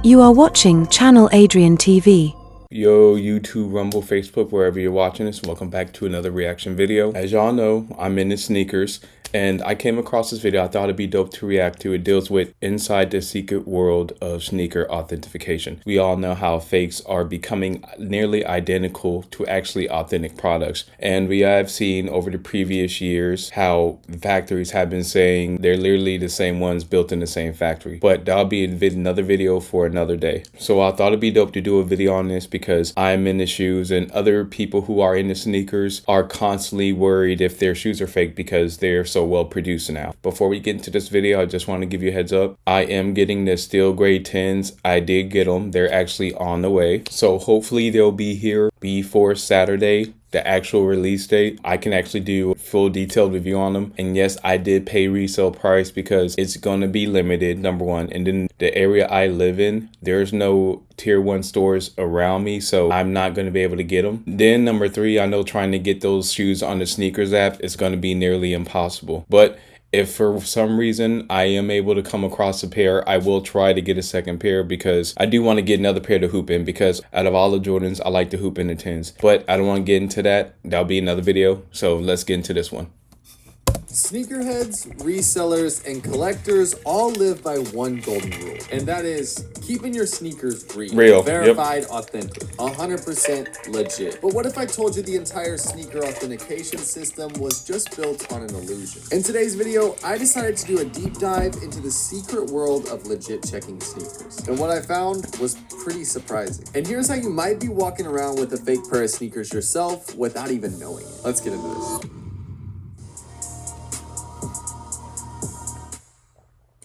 You are watching Channel Adrian TV. Yo, YouTube, Rumble, Facebook, wherever you're watching this, welcome back to another reaction video. As y'all know, I'm into sneakers, and I came across this video. I thought it'd be dope to react to. It deals with inside the secret world of sneaker authentication. We all know how fakes are becoming nearly identical to actually authentic products, and we have seen over the previous years how factories have been saying they're literally the same ones built in the same factory. But that'll be another video for another day. So I thought it'd be dope to do a video on this because I'm in the shoes, and other people who are into sneakers are constantly worried if their shoes are fake because they're so well produced now. Before we get into this video, I just want to give you a heads up. I am getting the steel grade 10s. I did get them. They're actually on the way. So hopefully they'll be here before Saturday, the actual release date. I can actually do a full detailed review on them. And yes, I did pay resale price because it's going to be limited, number one. And then the area I live in, there's no tier 1 stores around me, so I'm not going to be able to get them. Then number 3, I know trying to get those shoes on the sneakers app is going to be nearly impossible. But if for some reason I am able to come across a pair, I will try to get a second pair because I do want to get another pair to hoop in, because out of all the Jordans, I like to hoop in the 10s. But I don't want to get into that. That'll be another video. So let's get into this one. Sneakerheads, resellers, and collectors all live by one golden rule, and that is keeping your sneakers real, verified, authentic, 100% legit. But what if I told you the entire sneaker authentication system was just built on an illusion? In today's video, I decided to do a deep dive into the secret world of legit checking sneakers, and what I found was pretty surprising. And here's how you might be walking around with a fake pair of sneakers yourself without even knowing it. Let's get into this.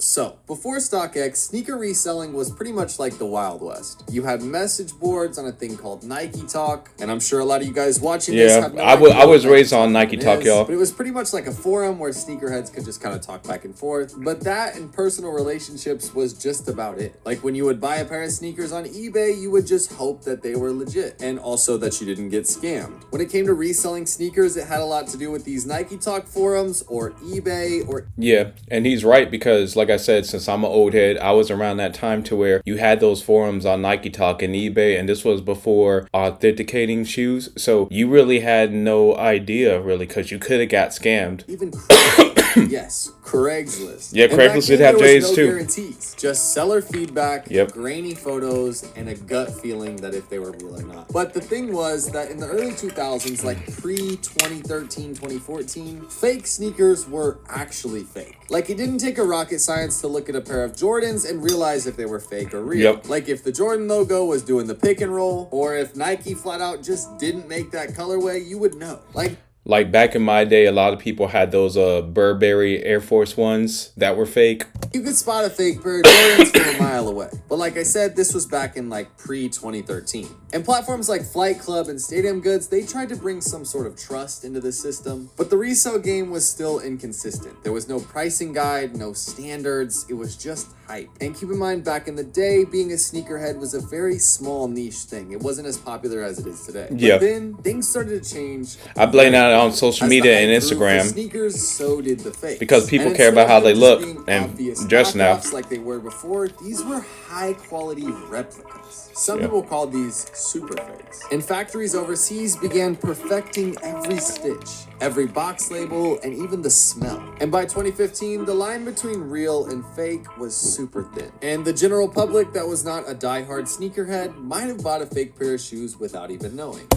So, before StockX, sneaker reselling was pretty much like the Wild West. You had message boards on a thing called Nike Talk, and I'm sure a lot of you guys watching this have no idea I was raised on Nike Talk, y'all. But it was pretty much like a forum where sneakerheads could just kind of talk back and forth. But that and personal relationships was just about it. Like when you would buy a pair of sneakers on eBay, you would just hope that they were legit, and also that you didn't get scammed. When it came to reselling sneakers, it had a lot to do with these Nike Talk forums or eBay or... Yeah, and he's right, because like I said, since I'm an old head, I was around that time to where you had those forums on Nike Talk and eBay, and this was before authenticating shoes, so you really had no idea really, because you could have got scammed. Even yes, Craigslist. Yeah, Craigslist did have J's too. Guarantees, just seller feedback, grainy photos, and a gut feeling that if they were real or not. But the thing was that in the early 2000s, like pre-2013, 2014, fake sneakers were actually fake. Like it didn't take a rocket science to look at a pair of Jordans and realize if they were fake or real. Like if the Jordan logo was doing the pick and roll, or if Nike flat out just didn't make that colorway, you would know. Like back in my day, a lot of people had those Burberry Air Force Ones that were fake. You could spot a fake pair of Jordans from a mile away. But like I said, this was back in like pre-2013. And platforms like Flight Club and Stadium Goods, they tried to bring some sort of trust into the system, but the resale game was still inconsistent. There was no pricing guide, no standards, it was just hype. And keep in mind, back in the day, being a sneakerhead was a very small niche thing. It wasn't as popular as it is today. But then things started to change. I blame that on social media and Instagram. Sneakers, so did the fake. Because people care about how they look and dress now. Like they were before, these were high quality replicas. Some people call these super fakes. And factories overseas began perfecting every stitch, every box label, and even the smell. And by 2015, the line between real and fake was super thin. And the general public that was not a diehard sneakerhead might have bought a fake pair of shoes without even knowing.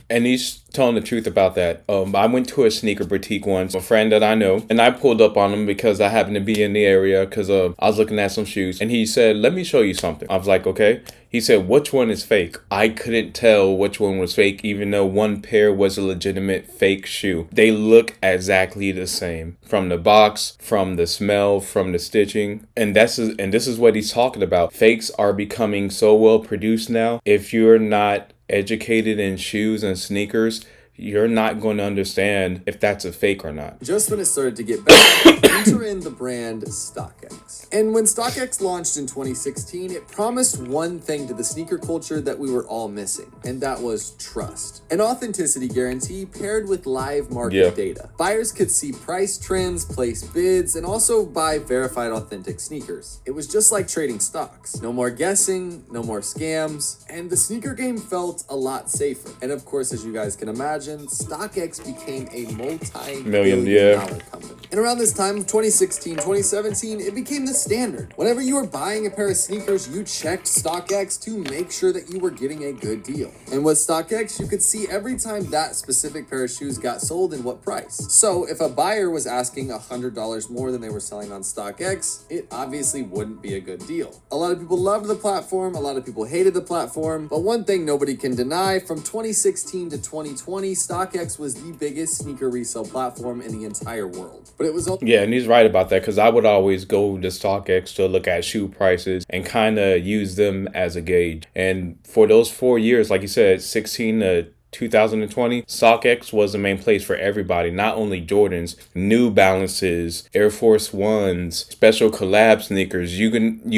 And he's telling the truth about that. I went to a sneaker boutique once, a friend that I know, and I pulled up on him because I happened to be in the area because I was looking at some shoes. And he said, "Let me show you something." I was like, okay. He said, "Which one is fake?" I couldn't tell which one was fake, even though one pair was a legitimate fake shoe. They look exactly the same. From the box, from the smell, from the stitching. And this is what he's talking about. Fakes are becoming so well produced now. If you're not educated in shoes and sneakers, you're not going to understand if that's a fake or not. Just when it started to get better, enter in the brand StockX. And when StockX launched in 2016, it promised one thing to the sneaker culture that we were all missing, and that was trust. An authenticity guarantee paired with live market data. Buyers could see price trends, place bids, and also buy verified authentic sneakers. It was just like trading stocks. No more guessing, no more scams, and the sneaker game felt a lot safer. And of course, as you guys can imagine, StockX became a multi-million-dollar company. And around this time of 2016, 2017, it became the standard. Whenever you were buying a pair of sneakers, you checked StockX to make sure that you were getting a good deal. And with StockX, you could see every time that specific pair of shoes got sold and what price. So if a buyer was asking $100 more than they were selling on StockX, it obviously wouldn't be a good deal. A lot of people loved the platform, a lot of people hated the platform, but one thing nobody can deny, from 2016 to 2020, StockX was the biggest sneaker resale platform in the entire world. But it was also— Yeah, and he's right about that, because I would always go to StockX to look at shoe prices and kind of use them as a gauge. And for those 4 years, like you said, 16 to 2020, StockX was the main place for everybody, not only Jordans, New Balances, Air Force Ones, special collab sneakers, you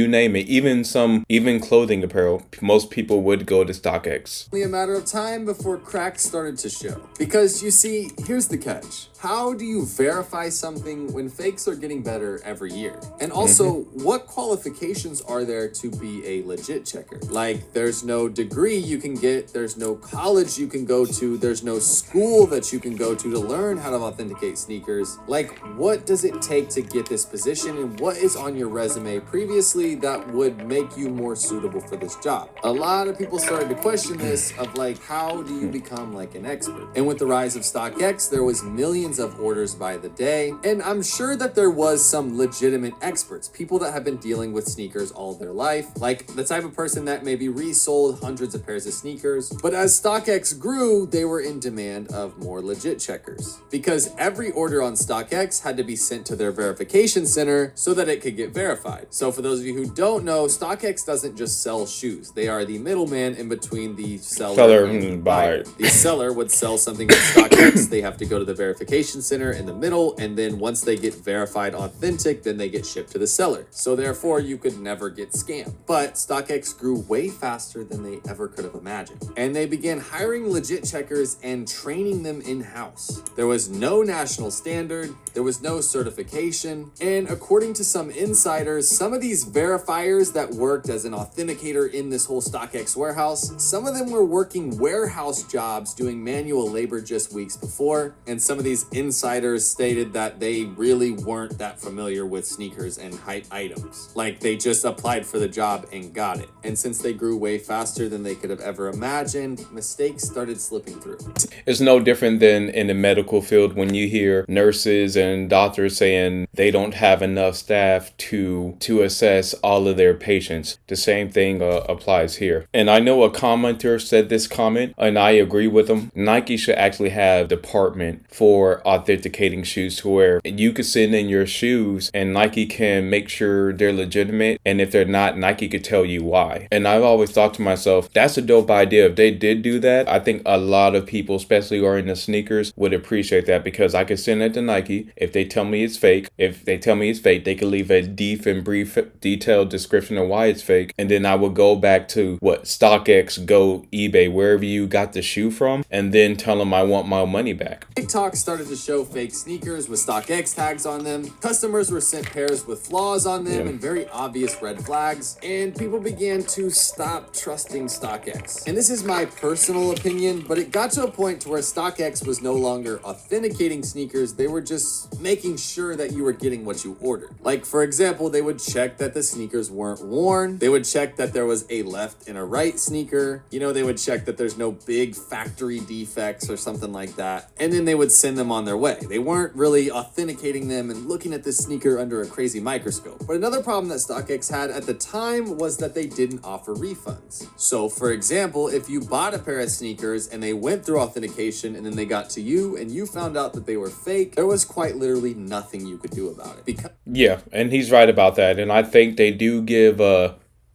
name it, even clothing apparel. Most people would go to StockX. Only a matter of time before cracks started to show. Because you see, here's the catch. How do you verify something when fakes are getting better every year? And also, what qualifications are there to be a legit checker? Like, there's no degree you can get, there's no college you can go to, there's no school that you can go to learn how to authenticate sneakers. Like, what does it take to get this position, and what is on your resume previously that would make you more suitable for this job? A lot of people started to question this of like, how do you become like an expert? And with the rise of StockX, there was millions of orders by the day, and I'm sure that there was some legitimate experts, people that have been dealing with sneakers all their life, like the type of person that maybe resold hundreds of pairs of sneakers. But as StockX grew, they were in demand of more legit checkers, because every order on StockX had to be sent to their verification center so that it could get verified. So for those of you who don't know, StockX doesn't just sell shoes. They are the middleman in between the seller and the buyer. The seller would sell something on StockX, they have to go to the verification center in the middle, and then once they get verified authentic, then they get shipped to the seller. So therefore, you could never get scammed. But StockX grew way faster than they ever could have imagined, and they began hiring legit checkers and training them in-house. There was no national standard, there was no certification, and according to some insiders, some of these verifiers that worked as an authenticator in this whole StockX warehouse, some of them were working warehouse jobs doing manual labor just weeks before, and some of these insiders stated that they really weren't that familiar with sneakers and hype items. Like, they just applied for the job and got it. And since they grew way faster than they could have ever imagined, mistakes started slipping through. It's no different than in the medical field when you hear nurses and doctors saying they don't have enough staff to assess all of their patients. The same thing applies here. And I know a commenter said this comment, and I agree with them. Nike should actually have a department for authenticating shoes, to where you could send in your shoes and Nike can make sure they're legitimate, and if they're not, Nike could tell you why. And I've always thought to myself, that's a dope idea. If they did do that, I think a lot of people, especially who are into sneakers, would appreciate that, because I could send it to Nike. If they tell me it's fake, they could leave a deep and brief detailed description of why it's fake, and then I would go back to StockX, Go, eBay, wherever you got the shoe from, and then tell them I want my money back. TikTok started to show fake sneakers with StockX tags on them. Customers were sent pairs with flaws on them and very obvious red flags, and people began to stop trusting StockX. And this is my personal opinion, but it got to a point to where StockX was no longer authenticating sneakers, they were just making sure that you were getting what you ordered. Like, for example, they would check that the sneakers weren't worn, they would check that there was a left and a right sneaker, they would check that there's no big factory defects or something like that, and then they would send them on their way. They weren't really authenticating them and looking at this sneaker under a crazy microscope. But another problem that StockX had at the time was that they didn't offer refunds. So for example, if you bought a pair of sneakers and they went through authentication and then they got to you and you found out that they were fake, there was quite literally nothing you could do about it. Yeah, and he's right about that. And I think they do give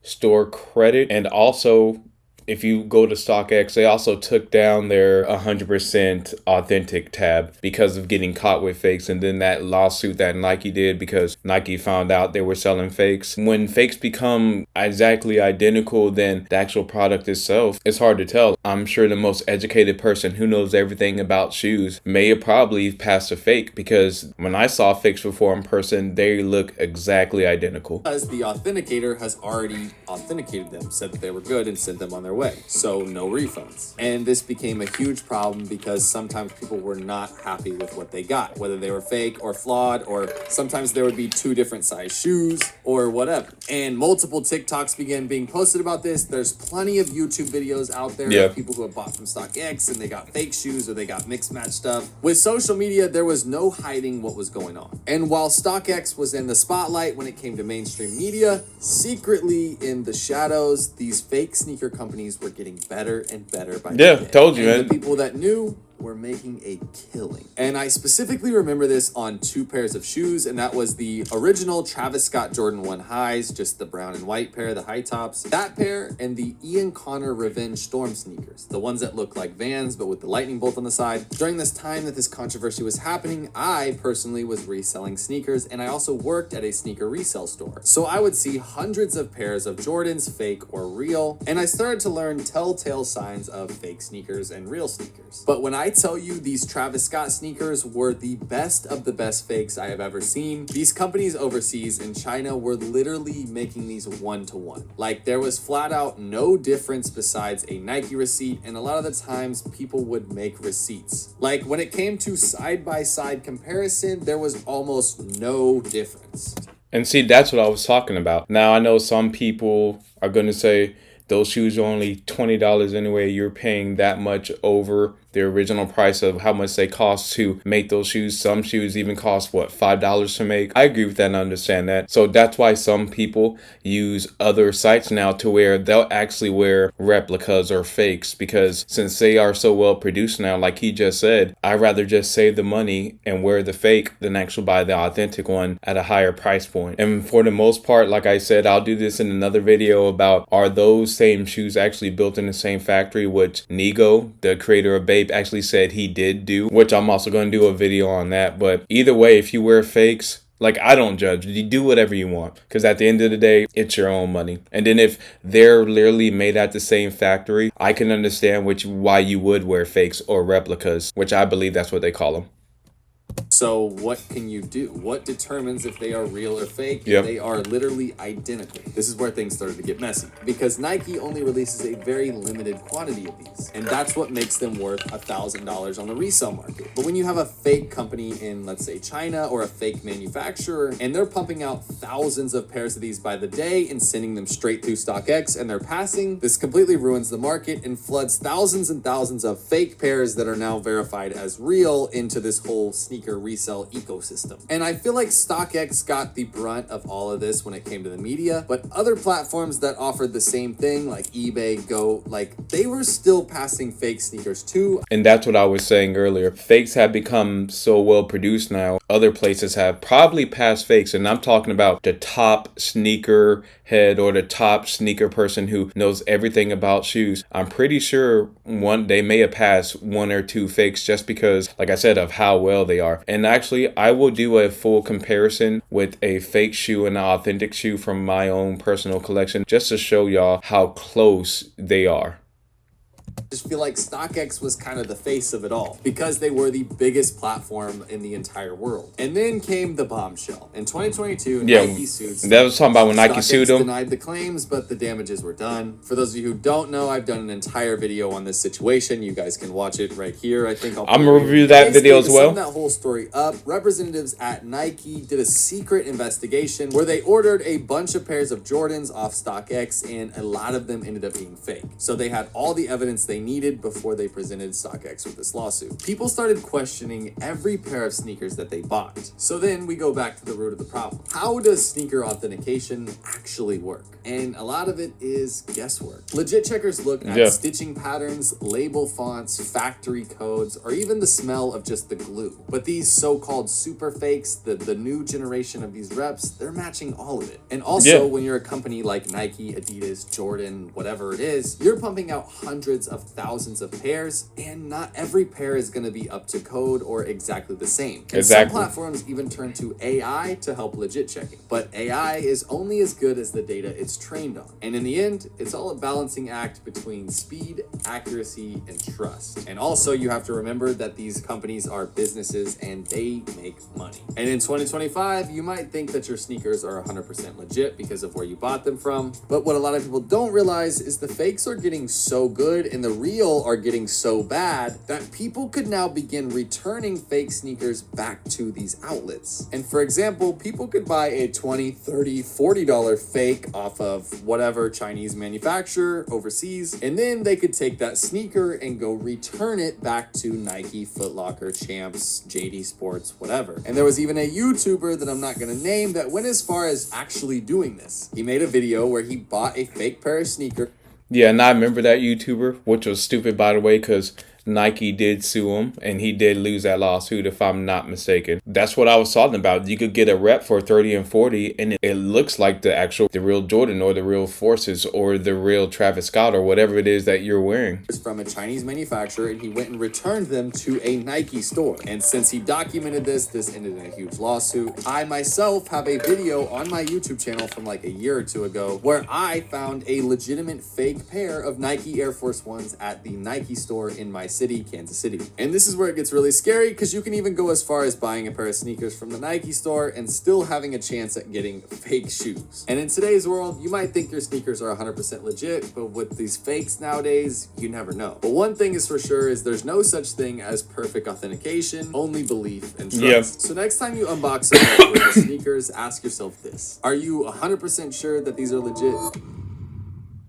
store credit, and also if you go to StockX, they also took down their 100% authentic tab because of getting caught with fakes. And then that lawsuit that Nike did because Nike found out they were selling fakes. When fakes become exactly identical than the actual product itself, it's hard to tell. I'm sure the most educated person who knows everything about shoes may have probably passed a fake, because when I saw fakes before in person, they look exactly identical. Because the authenticator has already authenticated them, said that they were good, and sent them on their way. So no refunds. And this became a huge problem because sometimes people were not happy with what they got, whether they were fake or flawed, or sometimes there would be 2 different size shoes or whatever. And multiple TikToks began being posted about this. There's plenty of YouTube videos out there of people who have bought from StockX and they got fake shoes or they got mixed match stuff. With social media, there was no hiding what was going on. And while StockX was in the spotlight when it came to mainstream media, secretly in the shadows, these fake sneaker companies were getting better and better by the day. Told you, and man. The people that knew were making a killing. And I specifically remember this on 2 pairs of shoes, and that was the original Travis Scott Jordan 1 highs, just the brown and white pair, the high tops. That pair and the Ian Connor Revenge Storm sneakers, the ones that look like Vans but with the lightning bolt on the side. During this time that this controversy was happening, I personally was reselling sneakers, and I also worked at a sneaker resale store. So I would see hundreds of pairs of Jordans, fake or real, and I started to learn telltale signs of fake sneakers and real sneakers. But when I tell you these Travis Scott sneakers were the best of the best fakes I have ever seen, these companies overseas in China were literally making these 1-to-1. Like, there was flat out no difference besides a Nike receipt, and a lot of the times people would make receipts. Like, when it came to side-by-side comparison, there was almost no difference. And see, that's what I was talking about. Now, I know some people are going to say, those shoes are only $20 anyway. You're paying that much over the original price of how much they cost to make those shoes. Some shoes even cost, what, $5 to make? I agree with that and understand that. So that's why some people use other sites now to where they'll actually wear replicas or fakes, because since they are so well produced now, like he just said, I'd rather just save the money and wear the fake than actually buy the authentic one at a higher price point. And for the most part, like I said, I'll do this in another video about, are those same shoes actually built in the same factory, which Nigo, the creator of GRAPE, actually said he did do, which I'm also going to do a video on that. But either way, if you wear fakes, like, I don't judge. You do whatever you want, because at the end of the day, it's your own money. And then if they're literally made at the same factory, I can understand why you would wear fakes or replicas, which I believe that's what they call them. So what can you do? What determines if they are real or fake? Yep. They are literally identical. This is where things started to get messy, because Nike only releases a very limited quantity of these, and that's what makes them worth $1,000 on the resale market. But when you have a fake company in, let's say, China, or a fake manufacturer, and they're pumping out thousands of pairs of these by the day and sending them straight through StockX, and they're passing, this completely ruins the market and floods thousands and thousands of fake pairs that are now verified as real into this whole sneaker resale ecosystem. And I feel like StockX got the brunt of all of this when it came to the media, but other platforms that offered the same thing, like eBay, Go, like, they were still passing fake sneakers too. And that's what I was saying earlier. Fakes have become so well produced now. Other places have probably passed fakes, and I'm talking about the top sneaker head or the top sneaker person who knows everything about shoes. I'm pretty sure they may have passed 1 or 2 fakes just because, like I said, of how well they are. And actually, I will do a full comparison with a fake shoe and an authentic shoe from my own personal collection, just to show y'all how close they are. I just feel like StockX was kind of the face of it all, because they were the biggest platform in the entire world. And then came the bombshell. In 2022, Nike sued. That was talking about when Nike sued them. Denied the claims, but the damages were done. For those of you who don't know, I've done an entire video on this situation. You guys can watch it right here. I think I'm gonna review that video as well. To sum that whole story up, representatives at Nike did a secret investigation where they ordered a bunch of pairs of Jordans off StockX, and a lot of them ended up being fake. So they had all the evidence evidence they needed before they presented StockX with this lawsuit. People started questioning every pair of sneakers that they bought. So then we go back to the root of the problem. How does sneaker authentication actually work? And a lot of it is guesswork. Legit checkers look at stitching patterns, label fonts, factory codes, or even the smell of just the glue. But these so-called super fakes, the new generation of these reps, they're matching all of it. And also, when you're a company like Nike, Adidas, Jordan, whatever it is, you're pumping out hundreds of thousands of pairs, and not every pair is going to be up to code or exactly the same. And some platforms even turn to AI to help legit checking. But AI is only as good as the data it's trained on. And in the end, it's all a balancing act between speed, accuracy, and trust. And also, you have to remember that these companies are businesses and they make money. And in 2025, you might think that your sneakers are 100% legit because of where you bought them from. But what a lot of people don't realize is the fakes are getting so good and the real are getting so bad that people could now begin returning fake sneakers back to these outlets. And for example, people could buy a $20, $30, $40 fake off of whatever Chinese manufacturer overseas, and then they could take that sneaker and go return it back to Nike, Foot Locker, Champs, JD Sports, whatever. And there was even a YouTuber that I'm not going to name that went as far as actually doing this. He made a video where he bought a fake pair of sneakers. Yeah, and I remember that YouTuber, which was stupid, by the way, because Nike did sue him, and he did lose that lawsuit, if I'm not mistaken. That's what I was talking about. You could get a rep for 30 and 40, and it looks like the real Jordan or the real Forces or the real Travis Scott or whatever it is that you're wearing. It's from a Chinese manufacturer, and he went and returned them to a Nike store. And since he documented this ended in a huge lawsuit. I myself have a video on my YouTube channel from like a year or two ago where I found a legitimate fake pair of Nike Air Force Ones at the Nike store in my city, Kansas City. And this is where it gets really scary, because you can even go as far as buying a pair of sneakers from the Nike store and still having a chance at getting fake shoes. And in today's world, you might think your sneakers are 100% legit, but with these fakes nowadays, you never know. But one thing is for sure is there's no such thing as perfect authentication, only belief and trust. So next time you unbox a pair of Legit sneakers, ask yourself this: are you 100% sure that these are legit?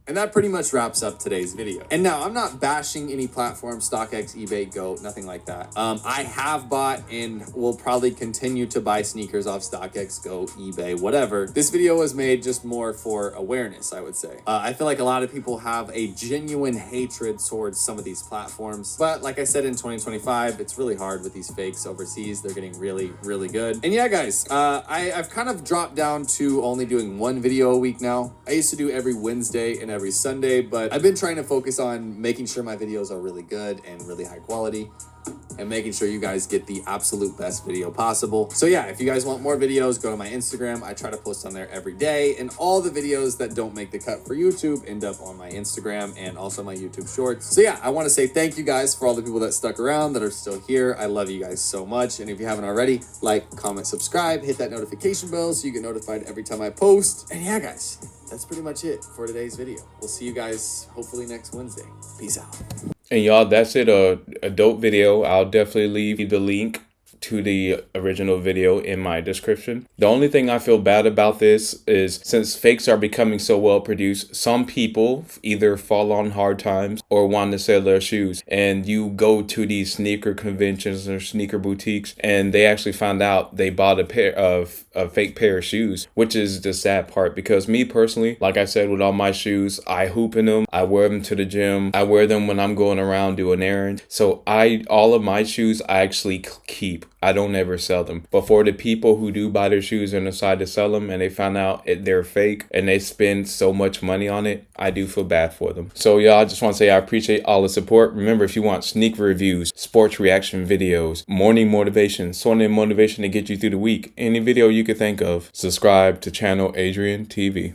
And that pretty much wraps up today's video. And now, I'm not bashing any platform, StockX, eBay, Go, nothing like that. I have bought and will probably continue to buy sneakers off StockX, Go, eBay, whatever. This video was made just more for awareness, I would say. I feel like a lot of people have a genuine hatred towards some of these platforms. But like I said, in 2025, it's really hard with these fakes overseas. They're getting really, really good. And yeah, guys, I've kind of dropped down to only doing one video a week now. I used to do every Wednesday and every Sunday, but I've been trying to focus on making sure my videos are really good and really high quality, and making sure you guys get the absolute best video possible. So yeah, if you guys want more videos, go to my Instagram. I try to post on there every day, and all the videos that don't make the cut for YouTube end up on my Instagram and also my YouTube shorts. So yeah, I want to say thank you guys for all the people that stuck around, that are still here. I love you guys so much. And if you haven't already, like, comment, subscribe, hit that notification bell so you get notified every time I post. And yeah, guys, that's pretty much it for today's video. We'll see you guys hopefully next Wednesday. Peace out. And y'all, that's it. A dope video. I'll definitely leave the link to the original video in my description. The only thing I feel bad about this is, since fakes are becoming so well produced, some people either fall on hard times or want to sell their shoes, and you go to these sneaker conventions or sneaker boutiques and they actually find out they bought a fake pair of shoes, which is the sad part. Because me personally, like I said, with all my shoes, I hoop in them, I wear them to the gym, I wear them when I'm going around doing errands. So all of my shoes I actually keep. I don't ever sell them. But for the people who do buy their shoes and decide to sell them and they find out they're fake and they spend so much money on it, I do feel bad for them. So y'all, I just want to say I appreciate all the support. Remember, if you want sneaker reviews, sports reaction videos, morning motivation, Sunday motivation to get you through the week, any video you could think of, subscribe to Channel Adrian TV.